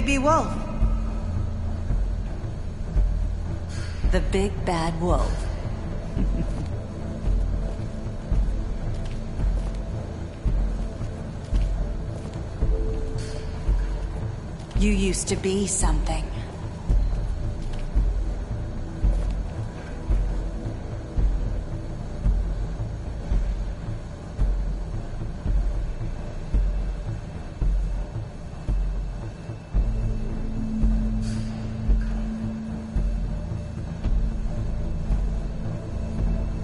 Bigby Wolf. The big bad wolf. You used to be something.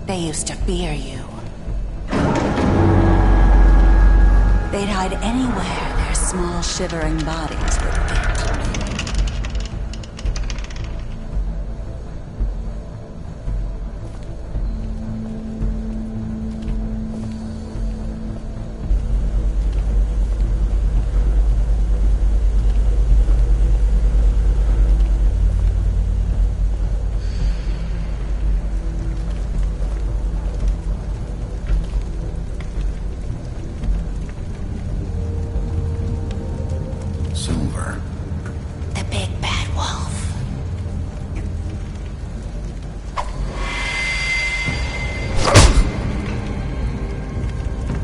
They used to fear you. They'd hide anywhere their small, shivering bodies would fit. The big bad wolf.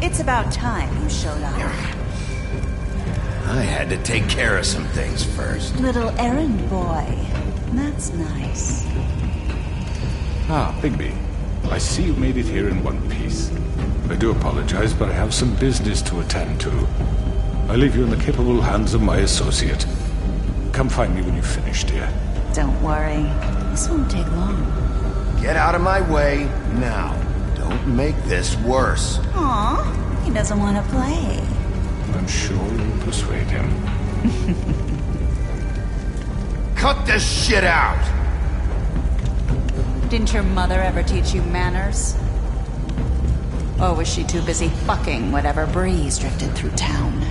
It's about time you showed up. I had to take care of some things first. Little errand boy. That's nice. Ah, Bigby. I see you made it here in one piece. I do apologize, but I have some business to attend to. I leave you in the capable hands of my associate. Come find me when you've finished, dear. Don't worry. This won't take long. Get out of my way now. Don't make this worse. Aw, he doesn't want to play. I'm sure you'll persuade him. Cut this shit out! Didn't your mother ever teach you manners? Or was she too busy fucking whatever breeze drifted through town?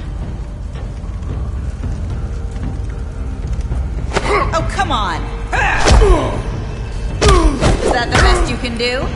Oh, come on! Is that the best you can do?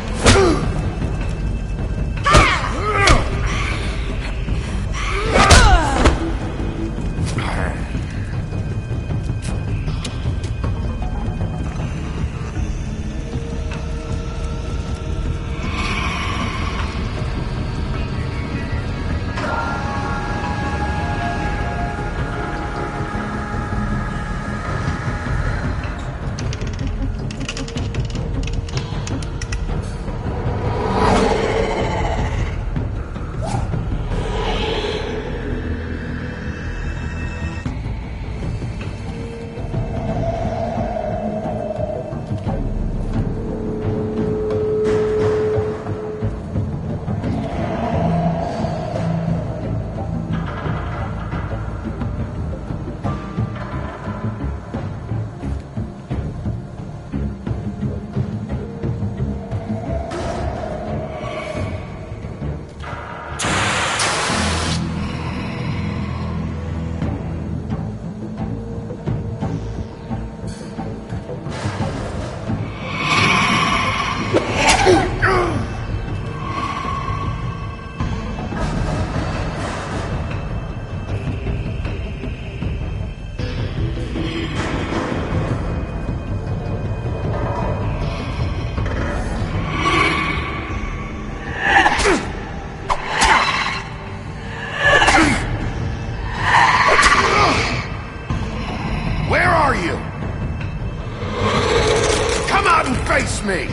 Face me!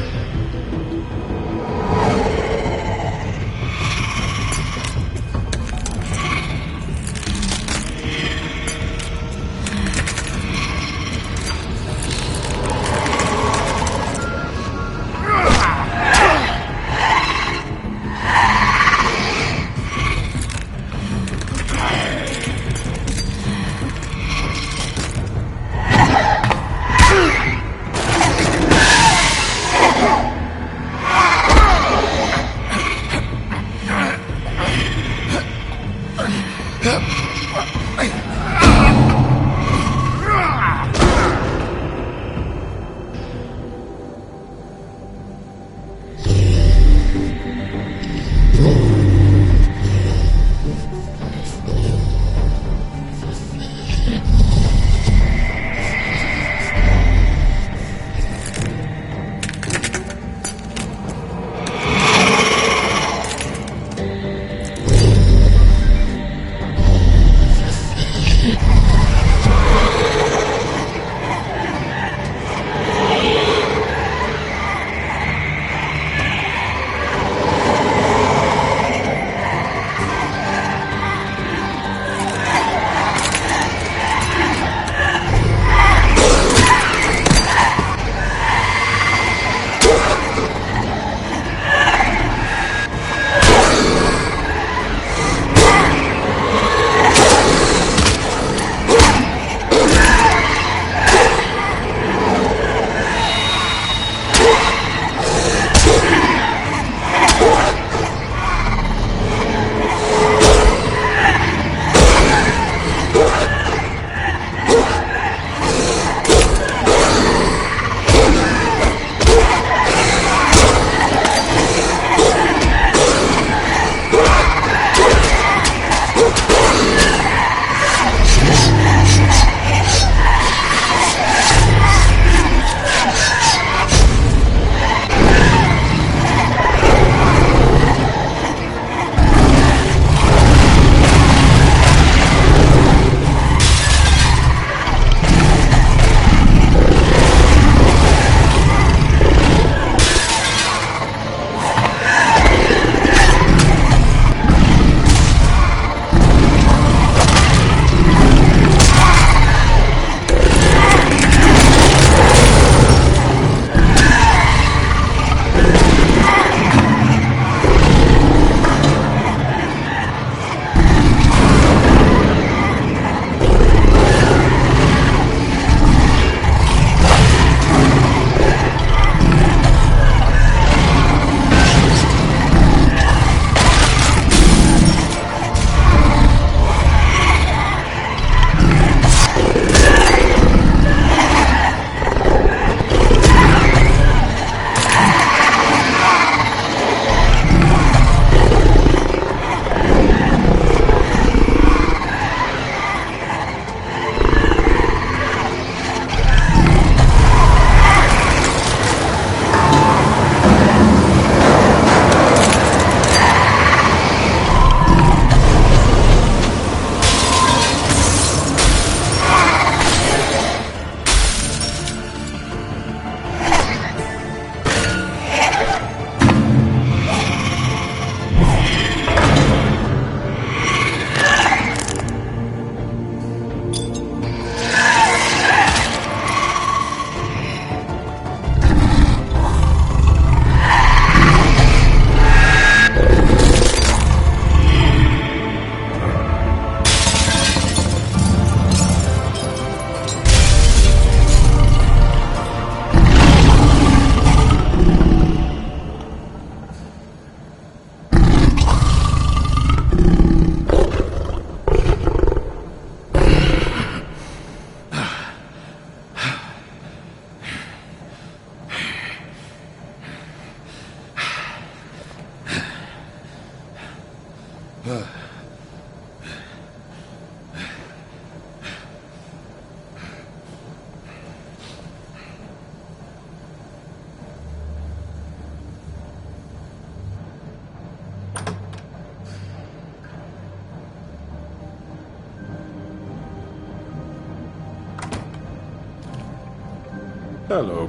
Hello,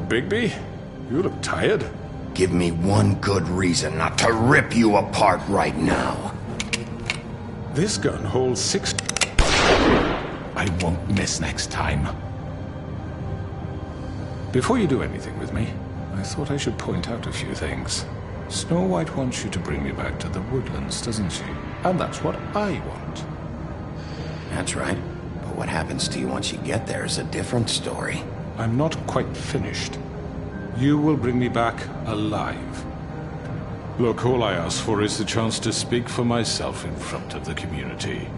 Bigby. You look tired. Give me one good reason not to rip you apart right now. This gun holds 6... I won't miss next time. Before you do anything with me, I thought I should point out a few things. Snow White wants you to bring me back to the woodlands, doesn't she? And that's what I want. That's right. But what happens to you once you get there is a different story. I'm not quite finished. You will bring me back alive. Look, all I ask for is the chance to speak for myself in front of the community.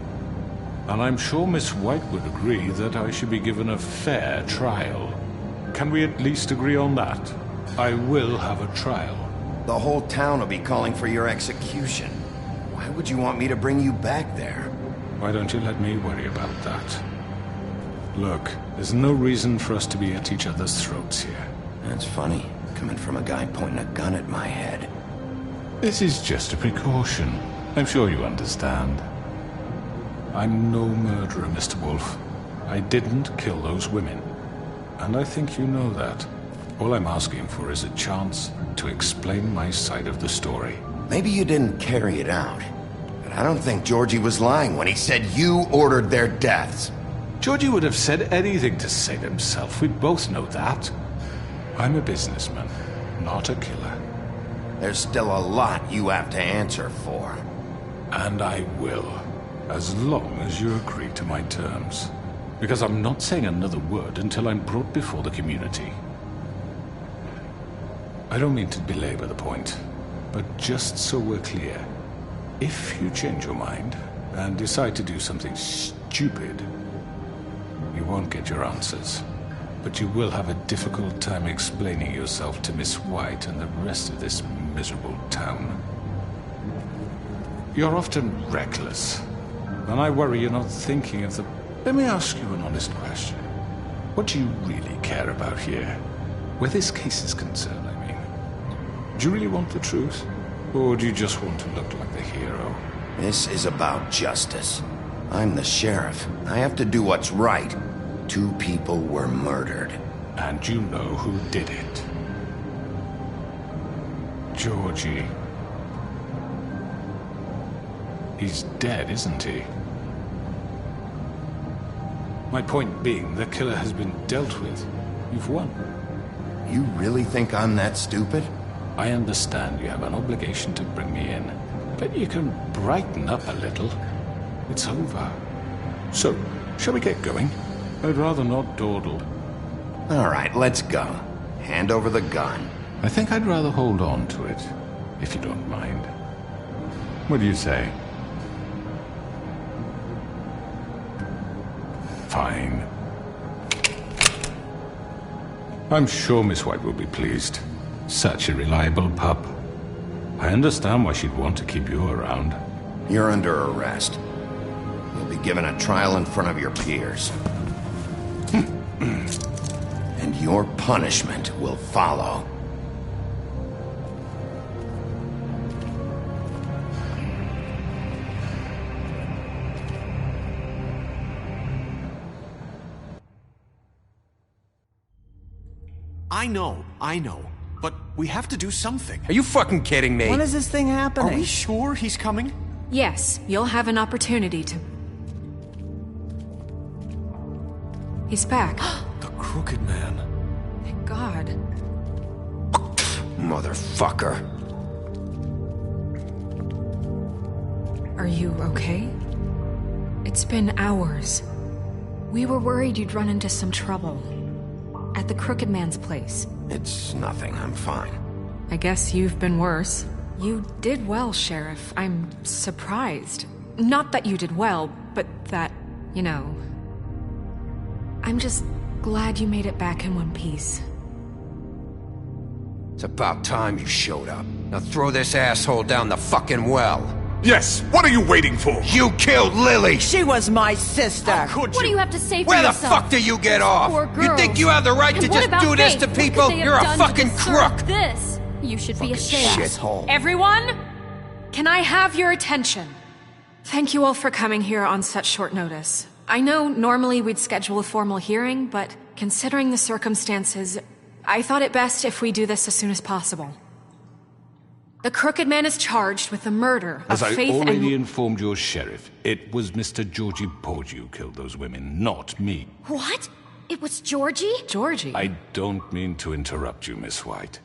And I'm sure Miss White would agree that I should be given a fair trial. Can we at least agree on that? I will have a trial. The whole town will be calling for your execution. Why would you want me to bring you back there? Why don't you let me worry about that? Look, there's no reason for us to be at each other's throats here. That's funny, coming from a guy pointing a gun at my head. This is just a precaution. I'm sure you understand. I'm no murderer, Mr. Wolf. I didn't kill those women. And I think you know that. All I'm asking for is a chance to explain my side of the story. Maybe you didn't carry it out. But I don't think Georgie was lying when he said you ordered their deaths. Georgie would have said anything to save himself. We both know that. I'm a businessman, not a killer. There's still a lot you have to answer for. And I will, as long as you agree to my terms. Because I'm not saying another word until I'm brought before the community. I don't mean to belabor the point, but just so we're clear, if you change your mind and decide to do something stupid, you won't get your answers. But you will have a difficult time explaining yourself to Miss White and the rest of this miserable town. You're often reckless, and I worry you're not thinking of the... Let me ask you an honest question. What do you really care about here? Where this case is concerned, I mean. Do you really want the truth? Or do you just want to look like the hero? This is about justice. I'm the sheriff. I have to do what's right. 2 people were murdered. And you know who did it. Georgie. He's dead, isn't he? My point being, the killer has been dealt with. You've won. You really think I'm that stupid? I understand you have an obligation to bring me in, but you can brighten up a little. It's over. So, shall we get going? I'd rather not dawdle. All right, let's go. Hand over the gun. I think I'd rather hold on to it, if you don't mind. What do you say? Fine. I'm sure Miss White will be pleased. Such a reliable pup. I understand why she'd want to keep you around. You're under arrest. You'll be given a trial in front of your peers. And your punishment will follow. I know. But we have to do something. Are you fucking kidding me? When is this thing happening? Are we sure he's coming? Yes, you'll have an opportunity to... He's back. The Crooked Man. Thank God. Motherfucker. Are you okay? It's been hours. We were worried you'd run into some trouble. At the Crooked Man's place. It's nothing, I'm fine. I guess you've been worse. You did well, Sheriff. I'm surprised. Not that you did well, but that, you know... I'm just glad you made it back in one piece. It's about time you showed up. Now throw this asshole down the fucking well. Yes, what are you waiting for? You killed Lily! She was my sister. Could What do you? you have to say for Where the yourself? fuck do you get off? Poor You think you have the right And to what just about do this Faith? to What could people? they have You're a done to fucking deserve crook! This. You should be ashamed. Shithole. Everyone, can I have your attention? Thank you all for coming here on such short notice. I know normally we'd schedule a formal hearing, but considering the circumstances, I thought it best if we do this as soon as possible. The Crooked Man is charged with the murder of As I Faith already and... informed your sheriff, it was Mr. Georgie Porgy who killed those women, not me. What? It was Georgie? Georgie? I don't mean to interrupt you, Miss White.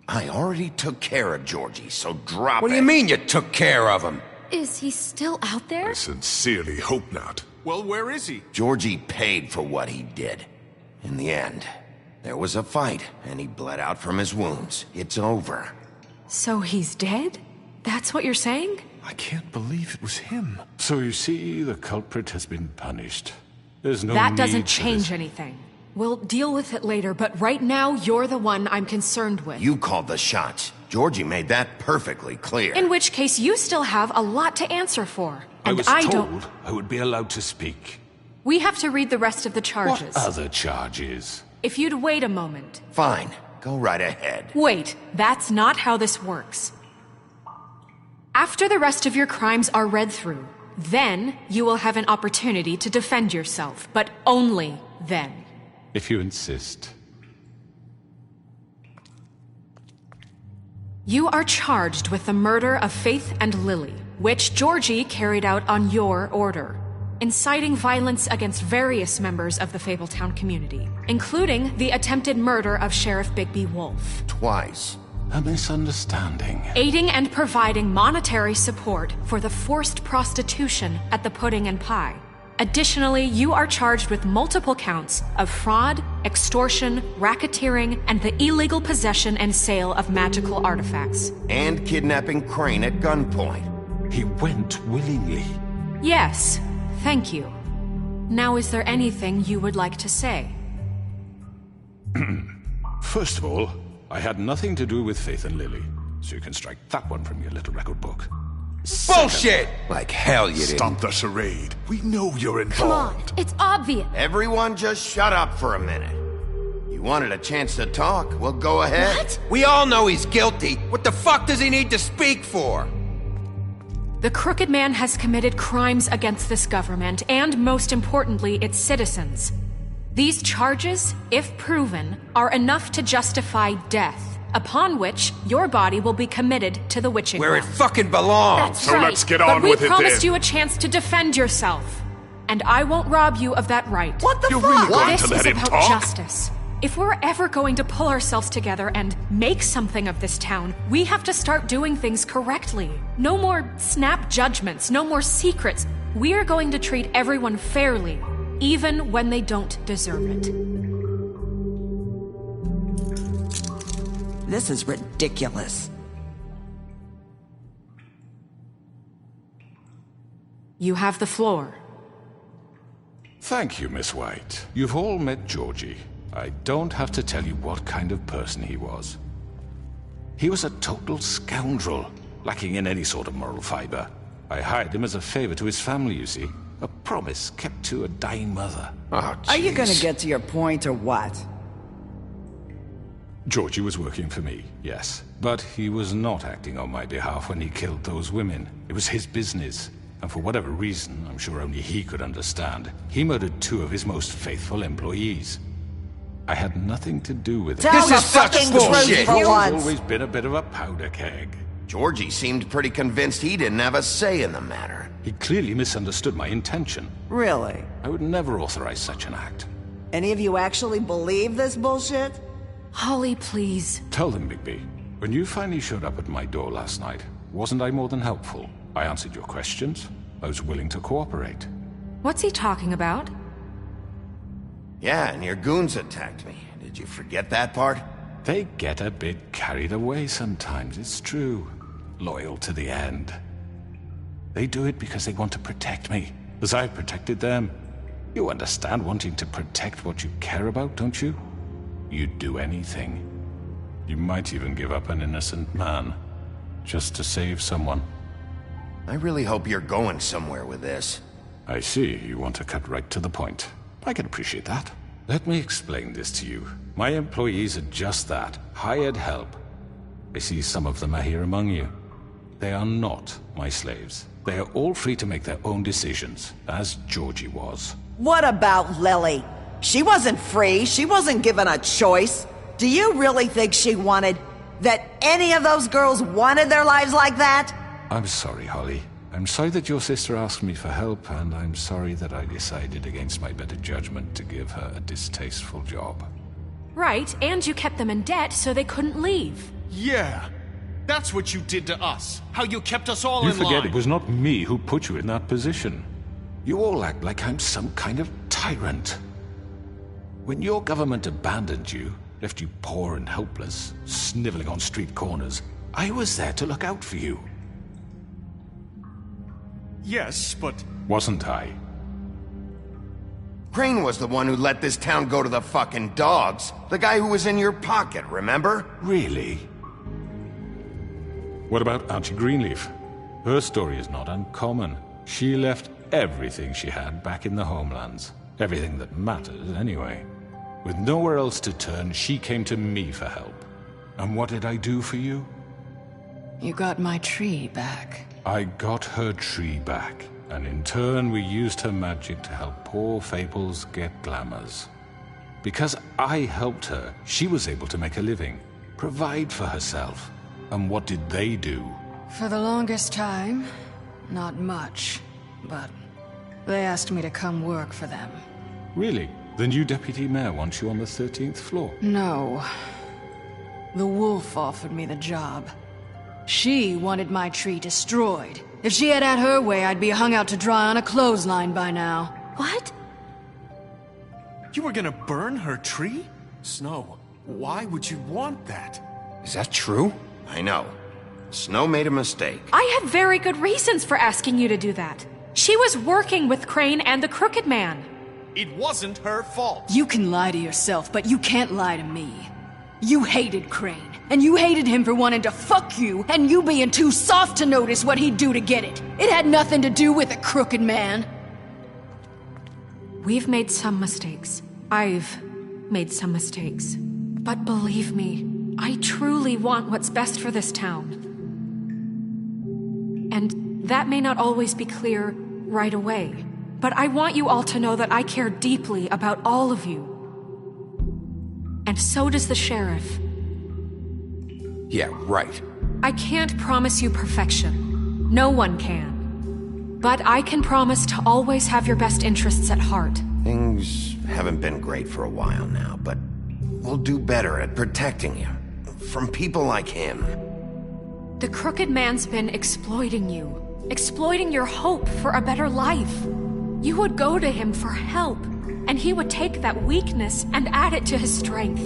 I already took care of Georgie, so drop it. What do you mean you took care of him? Is he still out there? I sincerely hope not. Well, where is he? Georgie paid for what he did. In the end, there was a fight, and he bled out from his wounds. It's over. So he's dead? That's what you're saying? I can't believe it was him. So you see, the culprit has been punished. There's no That need doesn't for change this. anything. We'll deal with it later, but right now, you're the one I'm concerned with. You called the shots. Georgie made that perfectly clear. In which case, you still have a lot to answer for. I And was don't... told I would be allowed to speak. We have to read the rest of the charges. What other charges? If you'd wait a moment. Fine. Go right ahead. Wait, that's not how this works. After the rest of your crimes are read through, then you will have an opportunity to defend yourself, but only then. If you insist. You are charged with the murder of Faith and Lily, which Georgie carried out on your order, inciting violence against various members of the Fabletown community, including the attempted murder of Sheriff Bigby Wolf. Twice. A misunderstanding. Aiding and providing monetary support for the forced prostitution at the Pudding and Pie. Additionally, you are charged with multiple counts of fraud, extortion, racketeering, and the illegal possession and sale of magical artifacts. And kidnapping Crane at gunpoint. He went willingly. Yes, thank you. Now, is there anything you would like to say? First of all, I had nothing to do with Faith and Lily, so you can strike that one from your little record book. Bullshit! Like hell you didn't. Stop the charade. We know you're Come on, involved. it's obvious. Everyone just shut up for a minute. You wanted a chance to talk? Well, go ahead. What? We all know he's guilty. What the fuck does he need to speak for? The Crooked Man has committed crimes against this government and, most importantly, its citizens. These charges, if proven, are enough to justify death, upon which your body will be committed to the witching Where it well. fucking belongs. That's So right. let's get on but with it we promised then. you a chance to defend yourself, and I won't rob you of that right. What the You're fuck? really going This to let is him about talk? justice. If we're ever going to pull ourselves together and make something of this town, we have to start doing things correctly. No more snap judgments, no more secrets. We are going to treat everyone fairly, even when they don't deserve it. This is ridiculous. You have the floor. Thank you, Miss White. You've all met Georgie. I don't have to tell you what kind of person he was. He was a total scoundrel, lacking in any sort of moral fiber. I hired him as a favor to his family, you see. A promise kept to a dying mother. Oh, Are you gonna jeez. get to your point or what? Georgie was working for me, yes. But he was not acting on my behalf when he killed those women. It was his business. And for whatever reason, I'm sure only he could understand, he murdered 2 of his most faithful employees. I had nothing to do with it. Tell This the is such fucking bullshit. truth for He's once. always been a bit of a powder keg. Georgie seemed pretty convinced he didn't have a say in the matter. He clearly misunderstood my intention. Really? I would never authorize such an act. Any of you actually believe this bullshit? Holly, please. Tell them, Bigby, when you finally showed up at my door last night, wasn't I more than helpful? I answered your questions. I was willing to cooperate. What's he talking about? Yeah, and your goons attacked me. Did you forget that part? They get a bit carried away sometimes, it's true. Loyal to the end. They do it because they want to protect me, as I've protected them. You understand wanting to protect what you care about, don't you? You'd do anything. You might even give up an innocent man, just to save someone. I really hope you're going somewhere with this. I see you want to cut right to the point. I can appreciate that. Let me explain this to you. My employees are just that, hired help. I see some of them are here among you. They are not my slaves. They are all free to make their own decisions, as Georgie was. What about Lily? She wasn't free. She wasn't given a choice. Do you really think she wanted... that any of those girls wanted their lives like that? I'm sorry, Holly. I'm sorry that your sister asked me for help, and I'm sorry that I decided against my better judgment to give her a distasteful job. Right, and you kept them in debt so they couldn't leave. Yeah. That's what you did to us. How you kept us all You in line. forget it was not me who put you in that position. You all act like I'm some kind of tyrant. When your government abandoned you, left you poor and helpless, sniveling on street corners, I was there to look out for you. Yes, but... Wasn't I? Crane was the one who let this town go to the fucking dogs. The guy who was in your pocket, remember? Really? What about Auntie Greenleaf? Her story is not uncommon. She left everything she had back in the homelands. Everything that mattered, anyway. With nowhere else to turn, she came to me for help. And what did I do for you? You got my tree back. I got her tree back, and in turn we used her magic to help poor Fables get glamours. Because I helped her, she was able to make a living, provide for herself. And what did they do? For the longest time, not much, but they asked me to come work for them. Really? The new deputy mayor wants you on the 13th floor? No. The wolf offered me the job. She wanted my tree destroyed. If she had her way, I'd be hung out to dry on a clothesline by now. What? You were gonna burn her tree? Snow, why would you want that? Is that true? I know. Snow made a mistake. I had very good reasons for asking you to do that. She was working with Crane and the Crooked Man. It wasn't her fault. You can lie to yourself, but you can't lie to me. You hated Crane, and you hated him for wanting to fuck you, and you being too soft to notice what he'd do to get it. It had nothing to do with the Crooked Man. We've made some mistakes. I've made some mistakes. But believe me, I truly want what's best for this town. And that may not always be clear right away. But I want you all to know that I care deeply about all of you. And so does the sheriff. Yeah, right. I can't promise you perfection. No one can. But I can promise to always have your best interests at heart. Things haven't been great for a while now, but we'll do better at protecting you. From people like him. The Crooked Man's been exploiting you. Exploiting your hope for a better life. You would go to him for help, and he would take that weakness and add it to his strength.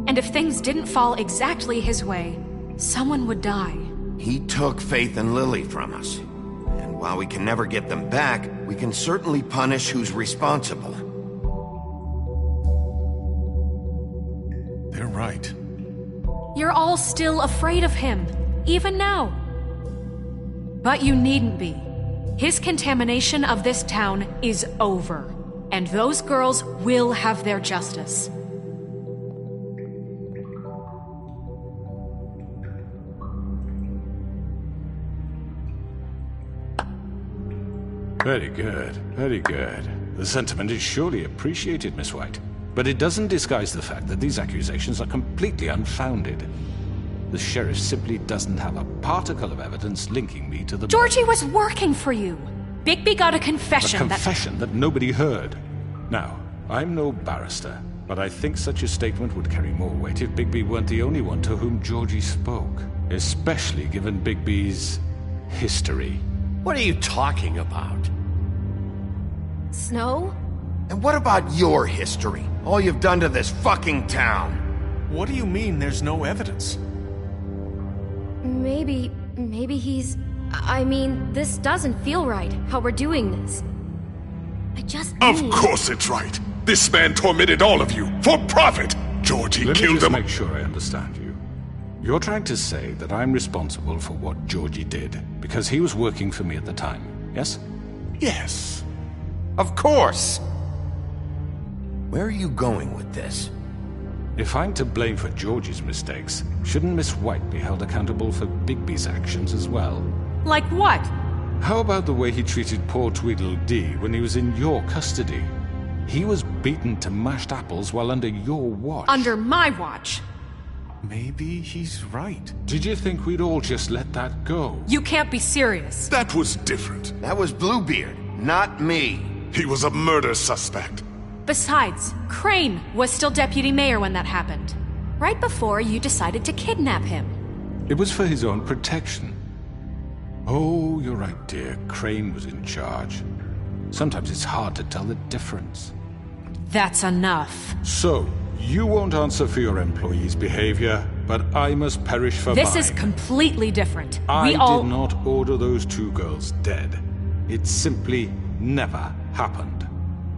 And if things didn't fall exactly his way, someone would die. He took Faith and Lily from us. And while we can never get them back, we can certainly punish who's responsible. They're right. You're all still afraid of him, even now. But you needn't be. His contamination of this town is over, and those girls will have their justice. Very good, very good. The sentiment is surely appreciated, Miss White. But it doesn't disguise the fact that these accusations are completely unfounded. The sheriff simply doesn't have a particle of evidence linking me to the... Georgie was working for you. Bigby got a confession A confession that nobody heard. Now, I'm no barrister, but I think such a statement would carry more weight if Bigby weren't the only one to whom Georgie spoke. Especially given Bigby's history. What are you talking about? Snow? And what about your history? All you've done to this fucking town? What do you mean there's no evidence? Maybe he's... I mean, this doesn't feel right, how we're doing this. I just Of need... course it's right. This man tormented all of you, for profit. Georgie Let me killed just them. make sure I understand you. You're trying to say that I'm responsible for what Georgie did because he was working for me at the time, yes? Yes. Of course! Where are you going with this? If I'm to blame for Georgie's mistakes, shouldn't Miss White be held accountable for Bigby's actions as well? Like what? How about the way he treated poor Tweedledee when he was in your custody? He was beaten to mashed apples while under your watch. Under my watch. Maybe he's right. Did you think we'd all just let that go? You can't be serious. That was different. That was Bluebeard, not me. He was a murder suspect. Besides, Crane was still deputy mayor when that happened. Right before you decided to kidnap him. It was for his own protection. Oh, you're right, dear. Crane was in charge. Sometimes it's hard to tell the difference. That's enough. So, you won't answer for your employees' behavior, but I must perish for mine. This is completely different. I did not order those two girls dead. It simply never happened.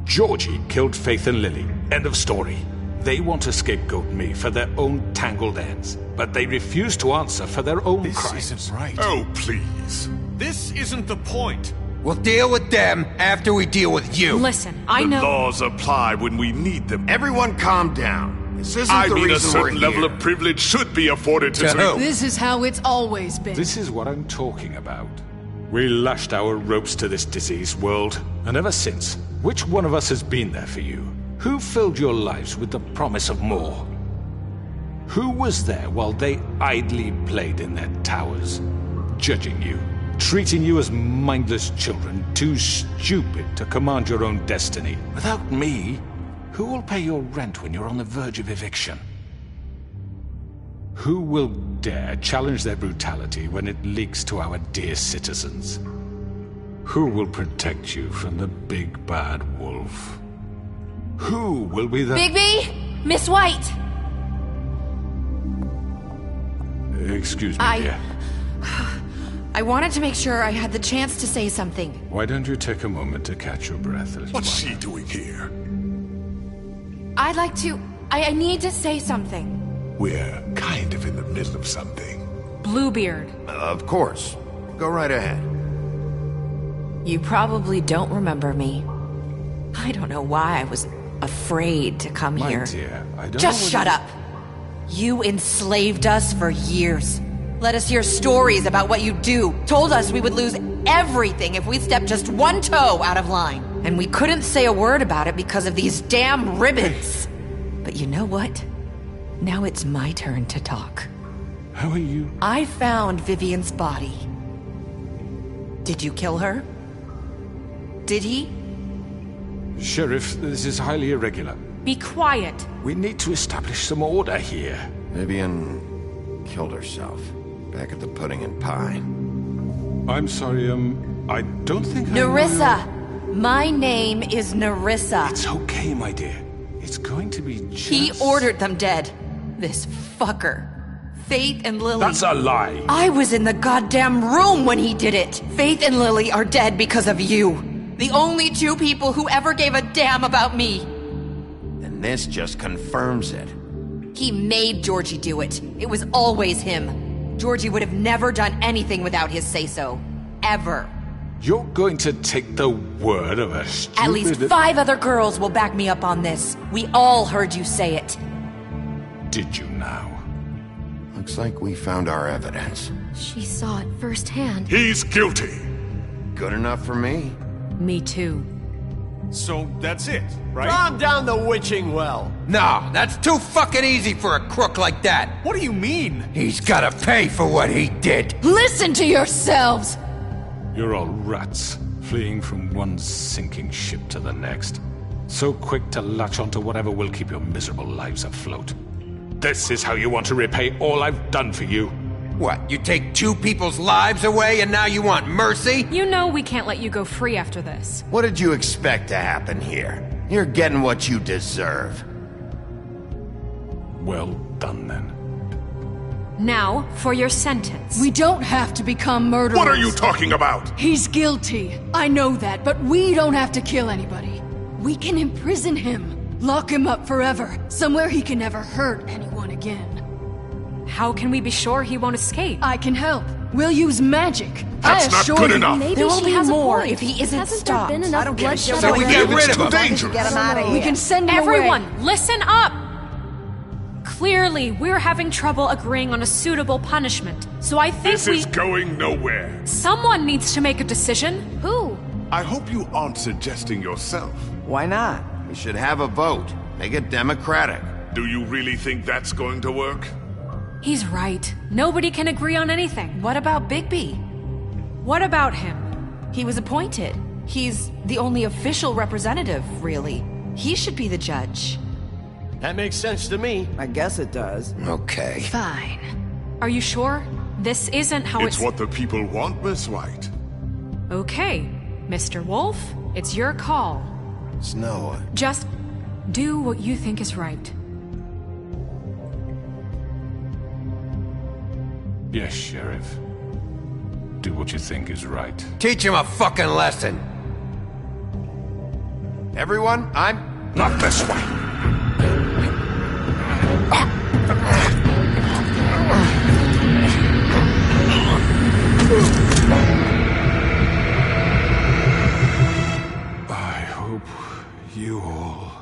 Georgie killed Faith and Lily. End of story. They want to scapegoat me for their own tangled ends, but they refuse to answer for their own crimes. This isn't right. Oh, please. This isn't the point. We'll deal with them after we deal with you. Listen, I The know... laws apply when we need them. Everyone calm down. This isn't I the mean, a reason we're certain level here. of privilege should be afforded To to... who? This is how it's always been. This is what I'm talking about. We lashed our ropes to this diseased world, and ever since, which one of us has been there for you? Who filled your lives with the promise of more? Who was there while they idly played in their towers, judging you, treating you as mindless children, too stupid to command your own destiny? Without me, who will pay your rent when you're on the verge of eviction? Who will dare challenge their brutality when it leaks to our dear citizens? Who will protect you from the big bad wolf? Who will be the... Bigby! Miss White! Excuse me, dear. I wanted to make sure I had the chance to say something. Why don't you take a moment to catch your breath? What's she doing here? I'd like to... I need to say something. We're kind of in the middle of something. Bluebeard. Of course. Go right ahead. You probably don't remember me. I don't know why I was afraid to come My here. dear, I don't Just know shut up! You enslaved us for years. Let us hear stories about what you do. Told us we would lose everything if we stepped just one toe out of line. And we couldn't say a word about it because of these damn ribbons. But you know what? Now it's my turn to talk. How are you? I found Vivian's body. Did you kill her? Did he? Sheriff, this is highly irregular. Be quiet. We need to establish some order here. Vivian killed herself back at the Pudding and Pie. I'm sorry, I don't think Nerissa! My name is Nerissa. It's okay, my dear. It's going to be just... He ordered them dead. This fucker. Faith and Lily... That's a lie! I was in the goddamn room when he did it! Faith and Lily are dead because of you. The only two people who ever gave a damn about me. And this just confirms it. He made Georgie do it. It was always him. Georgie would have never done anything without his say-so. Ever. You're going to take the word of a stupid... At least 5 other girls will back me up on this. We all heard you say it. Did you now? Looks like we found our evidence. She saw it firsthand. He's guilty. Good enough for me. Me too. So that's it, right? Calm down the witching well. No, that's too fucking easy for a crook like that. What do you mean? He's gotta pay for what he did. Listen to yourselves! You're all rats, fleeing from one sinking ship to the next. So quick to latch onto whatever will keep your miserable lives afloat. This is how you want to repay all I've done for you? What, you take 2 people's lives away and now you want mercy? You know we can't let you go free after this. What did you expect to happen here? You're getting what you deserve. Well done, then. Now, for your sentence. We don't have to become murderers. What are you talking about? He's guilty. I know that, but we don't have to kill anybody. We can imprison him. Lock him up forever. Somewhere he can never hurt anyone again. How can we be sure he won't escape? I can help. We'll use magic. That's I not assure good you. enough. Maybe There will she be has a more point. if he isn't Hasn't stopped. there been enough I don't give a bloodshed shit So we already? get rid It's of too him. dangerous. Get him out of here. We can send him away. Everyone, listen up! Clearly, we're having trouble agreeing on a suitable punishment. So I think This is going nowhere. someone needs to make a decision. Who? I hope you aren't suggesting yourself. Why not? We should have a vote. Make it democratic. Do you really think that's going to work? He's right. Nobody can agree on anything. What about Bigby? What about him? He was appointed. He's the only official representative, really. He should be the judge. That makes sense to me. I guess it does. Okay. Fine. Are you sure? This isn't how It's what the people want, Miss White. Okay, Mr. Wolf, it's your call. Snow, Just do what you think is right. Yes, Sheriff. Do what you think is right. Teach him a fucking lesson. everyone, I'm... Not this way. I hope you all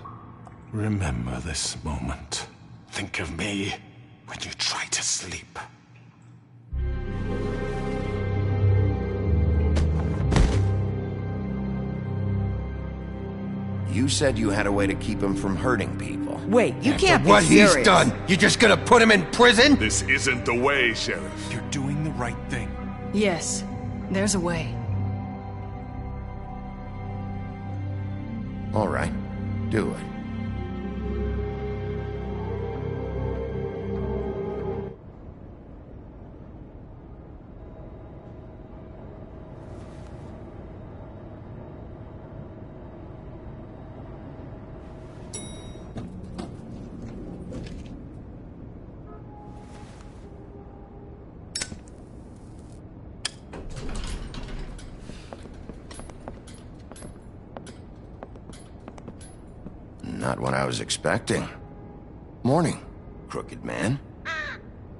remember this moment. Think of me when you try to sleep. You said you had a way to keep him from hurting people. Wait, you can't be What serious. he's done, you just gonna put him in prison? This isn't the way, Sheriff. You're doing the right thing. Yes, there's a way. All right, do it. Not what I was expecting. Morning, crooked man.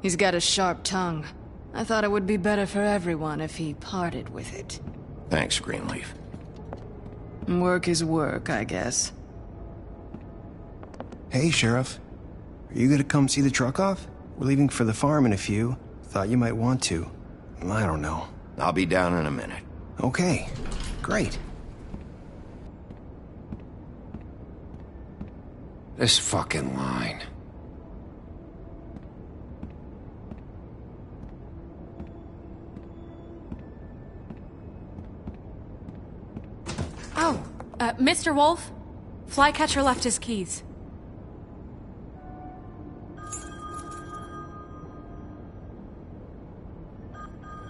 He's got a sharp tongue. I thought it would be better for everyone if he parted with it. Thanks, Greenleaf. Work is work, I guess. Hey, Sheriff. Are you gonna come see the truck off? We're leaving for the farm in a few. Thought you might want to. I don't know. I'll be down in a minute. Okay, great. This fucking line. Oh, Mr. Wolf, Flycatcher left his keys.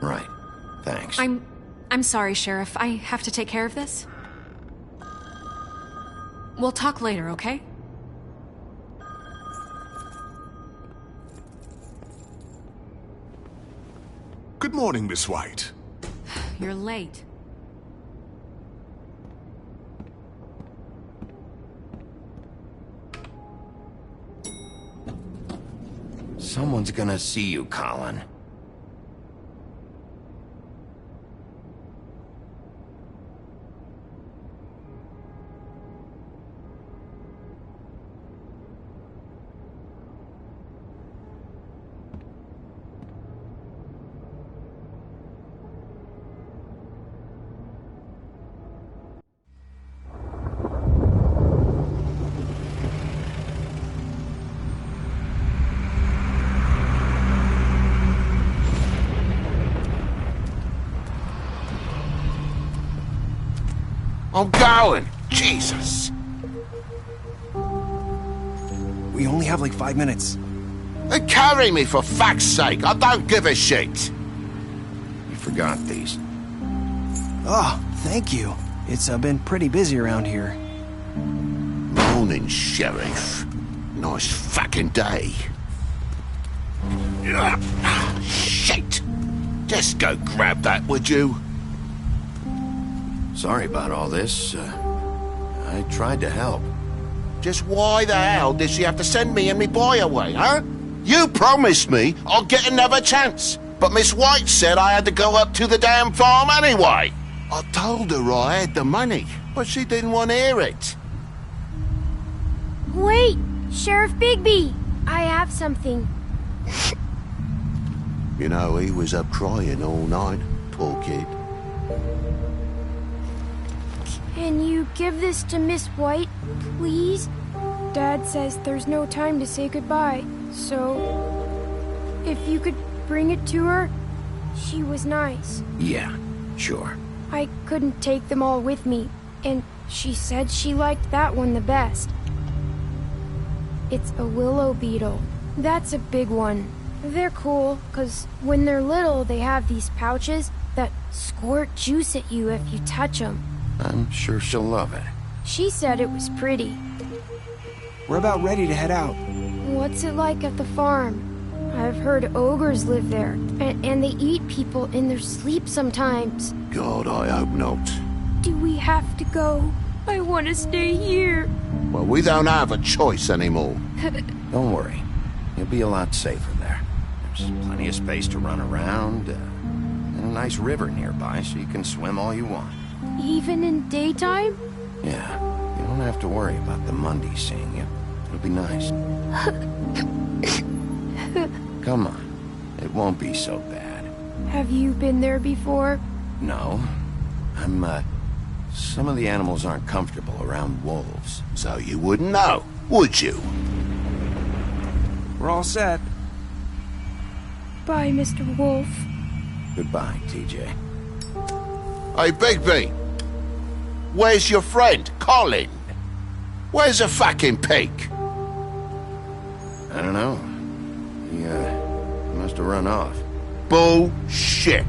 Right. Thanks. I'm sorry, Sheriff. I have to take care of this. We'll talk later, okay? Good morning, Miss White. You're late. Someone's gonna see you, Colin. I'm going. Jesus. We only have like 5 minutes. Then carry me for fuck's sake. I don't give a shit. You forgot these. Oh, thank you. It's been pretty busy around here. Morning, Sheriff. Nice fucking day. Shit. Just go grab that, would you? Sorry about all this. I tried to help. Just why the hell did she have to send me and me boy away, huh? You promised me I'd get another chance, but Miss White said I had to go up to the damn farm anyway. I told her I had the money, but she didn't want to hear it. Wait, Sheriff Bigby, I have something. You know, he was up crying all night, poor kid. Can you give this to Miss White, please? Dad says there's no time to say goodbye, so if you could bring it to her, she was nice. Yeah, sure. I couldn't take them all with me, and she said she liked that one the best. It's a willow beetle. That's a big one. They're cool, 'cause when they're little, they have these pouches that squirt juice at you if you touch them. I'm sure she'll love it. She said it was pretty. We're about ready to head out. What's it like at the farm? I've heard ogres live there, and they eat people in their sleep sometimes. God, I hope not. Do we have to go? I want to stay here. Well, we don't have a choice anymore. Don't worry. You'll be a lot safer there. There's plenty of space to run around, and a nice river nearby so you can swim all you want. Even in daytime? Yeah, you don't have to worry about the Mundies seeing you. It'll be nice. Come on. It won't be so bad. Have you been there before? No. Some of the animals aren't comfortable around wolves. So you wouldn't know, would you? We're all set. Bye, Mr. Wolf. Goodbye, TJ. Hey, Bigby. Where's your friend, Colin? Where's the fucking pig? I don't know. He must have run off. Bullshit.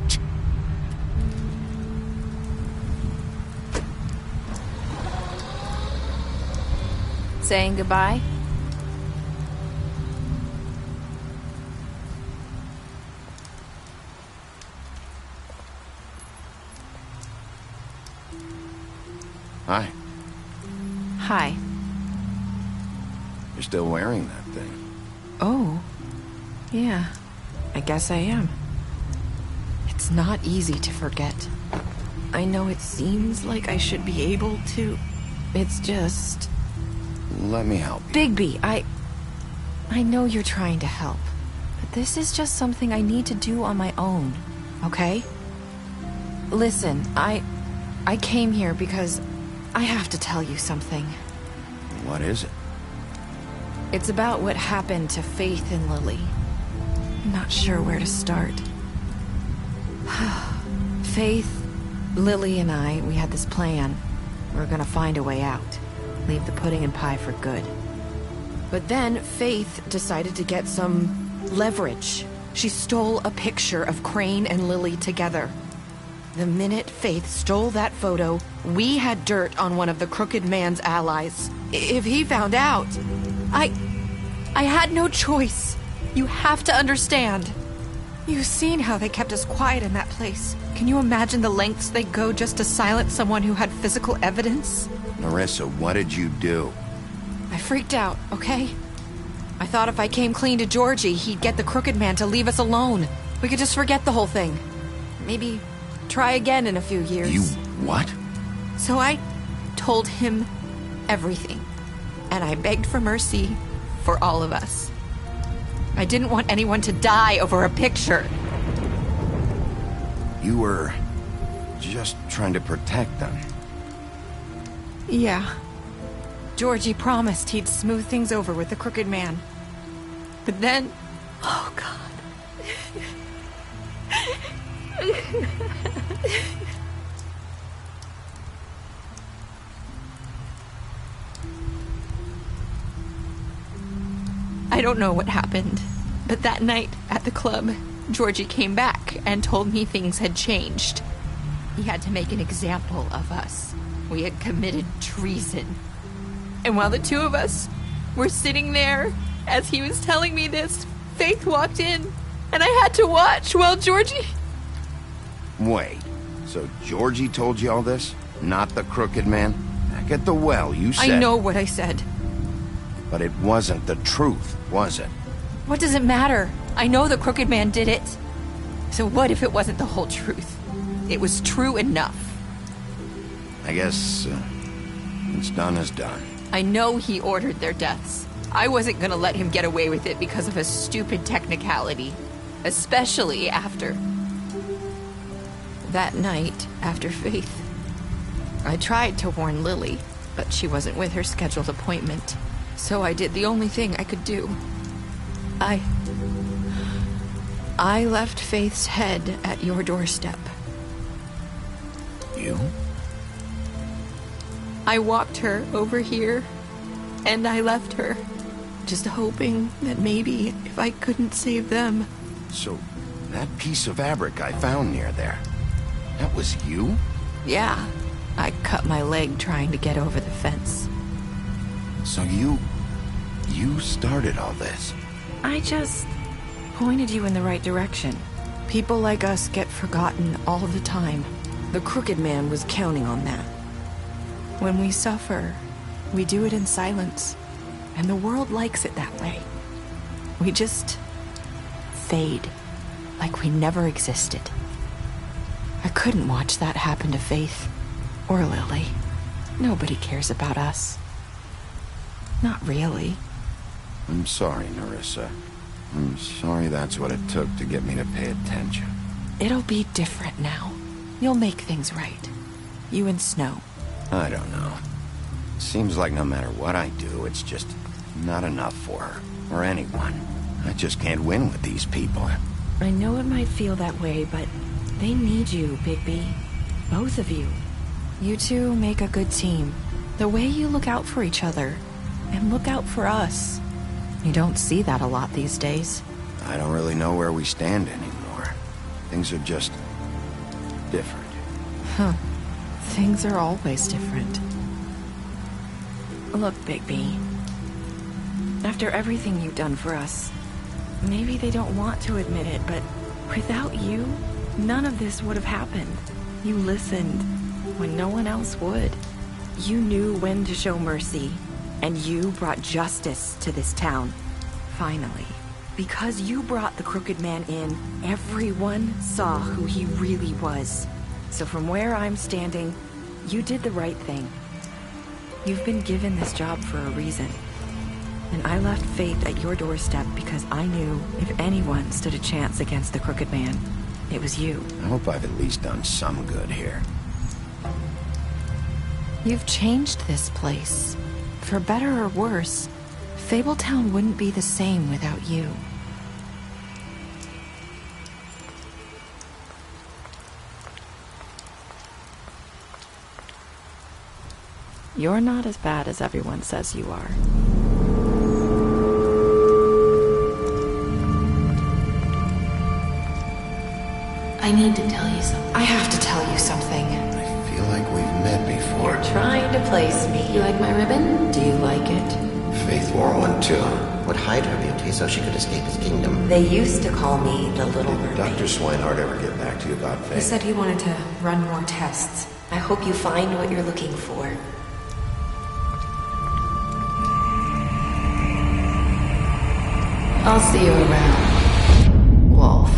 Saying goodbye? Hi. Hi. You're still wearing that thing. Oh. Yeah. I guess I am. It's not easy to forget. I know it seems like I should be able to. It's just... Let me help you. Bigby, I know you're trying to help. But this is just something I need to do on my own. Okay? Listen, I came here because I have to tell you something. What is it? It's about what happened to Faith and Lily. I'm not sure where to start. Faith, Lily, and I, we had this plan. We were gonna find a way out. Leave the pudding and pie for good. But then Faith decided to get some leverage. She stole a picture of Crane and Lily together. The minute Faith stole that photo, we had dirt on one of the Crooked Man's allies. If he found out, I had no choice. You have to understand. You've seen how they kept us quiet in that place. Can you imagine the lengths they go just to silence someone who had physical evidence? Narissa, what did you do? I freaked out, okay? I thought if I came clean to Georgie, he'd get the Crooked Man to leave us alone. We could just forget the whole thing. Maybe try again in a few years. You what? So I told him everything. And I begged for mercy for all of us. I didn't want anyone to die over a picture. You were just trying to protect them. Yeah. Georgie promised he'd smooth things over with the Crooked Man. But then... Oh, God. I don't know what happened, but that night at the club, Georgie came back and told me things had changed. He had to make an example of us. We had committed treason. And while the two of us were sitting there, as he was telling me this, Faith walked in, and I had to watch while Georgie... Wait, so Georgie told you all this? Not the Crooked Man? Back at the well, you said... I know what I said. But it wasn't the truth, was it? What does it matter? I know the Crooked Man did it. So what if it wasn't the whole truth? It was true enough. I guess, what's done is done. I know he ordered their deaths. I wasn't gonna let him get away with it because of a stupid technicality. Especially after... that night, after Faith. I tried to warn Lily, but she wasn't with her scheduled appointment. So I did the only thing I could do. I left Faith's head at your doorstep. You? I walked her over here, and I left her, just hoping that maybe if I couldn't save them. So, that piece of fabric I found near there, that was you? Yeah, I cut my leg trying to get over the fence. So you started all this? I just pointed you in the right direction. People like us get forgotten all the time. The Crooked Man was counting on that. When we suffer, we do it in silence, and the world likes it that way. We just fade, like we never existed. I couldn't watch that happen to Faith, or Lily. Nobody cares about us. Not really. I'm sorry, Nerissa. I'm sorry that's what it took to get me to pay attention. It'll be different now. You'll make things right. You and Snow. I don't know. Seems like no matter what I do, it's just not enough for her, or anyone. I just can't win with these people. I know it might feel that way, but they need you, Bigby. Both of you. You two make a good team. The way you look out for each other, and look out for us. You don't see that a lot these days. I don't really know where we stand anymore. Things are just different. Huh. Things are always different. Look, Bigby. After everything you've done for us, maybe they don't want to admit it, but without you, none of this would have happened. You listened when no one else would. You knew when to show mercy, and you brought justice to this town. Finally. Because you brought the Crooked Man in, everyone saw who he really was. So from where I'm standing, you did the right thing. You've been given this job for a reason. And I left Faith at your doorstep because I knew if anyone stood a chance against the Crooked Man, it was you. I hope I've at least done some good here. You've changed this place. For better or worse, Fabletown wouldn't be the same without you. You're not as bad as everyone says you are. I need to tell you something. I have to tell you something. I feel like we've met before. You're trying to place me. You like my ribbon? Do you like it? Faith wore one too. Would hide her beauty so she could escape his kingdom. They used to call me the Little Mermaid. Did Dr. Swinehart ever get back to you about Faith? He said he wanted to run more tests. I hope you find what you're looking for. I'll see you around, Wolf.